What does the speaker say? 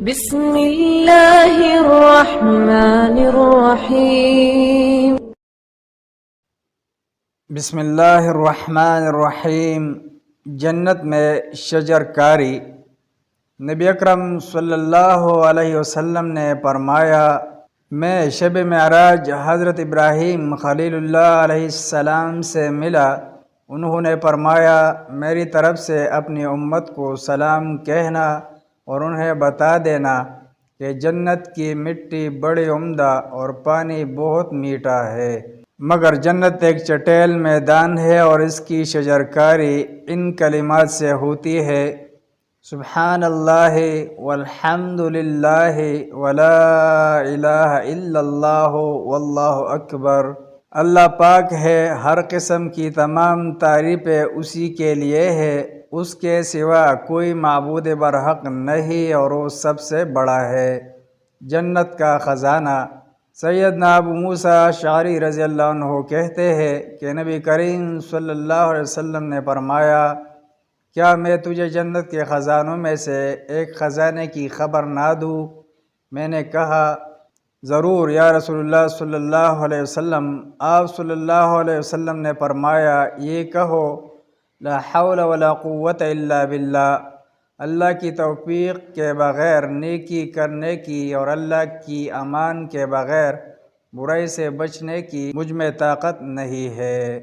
بسم اللہ الرحمن الرحیم۔ بسم اللہ الرحمن الرحیم۔ جنت میں شجر کاری۔ نبی اکرم صلی اللہ علیہ وسلم نے فرمایا، میں شب معراج حضرت ابراہیم خلیل اللہ علیہ السلام سے ملا۔ انہوں نے فرمایا، میری طرف سے اپنی امت کو سلام کہنا اور انہیں بتا دینا کہ جنت کی مٹی بڑی عمدہ اور پانی بہت میٹھا ہے، مگر جنت ایک چٹیل میدان ہے اور اس کی شجرکاری ان کلمات سے ہوتی ہے: سبحان اللہ والحمد للہ ولا الہ الا اللہ واللہ اکبر۔ اللہ پاک ہے، ہر قسم کی تمام تعریفیں اسی کے لیے ہے، اس کے سوا کوئی معبود برحق نہیں اور وہ سب سے بڑا ہے۔ جنت کا خزانہ۔ سیدنا ابو موسیٰ اشعری رضی اللہ عنہ کہتے ہیں کہ نبی کریم صلی اللہ علیہ وسلم نے فرمایا، کیا میں تجھے جنت کے خزانوں میں سے ایک خزانے کی خبر نہ دوں؟ میں نے کہا، ضرور یا رسول اللہ صلی اللہ علیہ وسلم۔ آپ صلی اللہ علیہ وسلم نے فرمایا، یہ کہو، لا حول ولا قوت الا باللہ۔ اللہ کی توفیق کے بغیر نیکی کرنے کی اور اللہ کی امان کے بغیر برائی سے بچنے کی مجھ میں طاقت نہیں ہے۔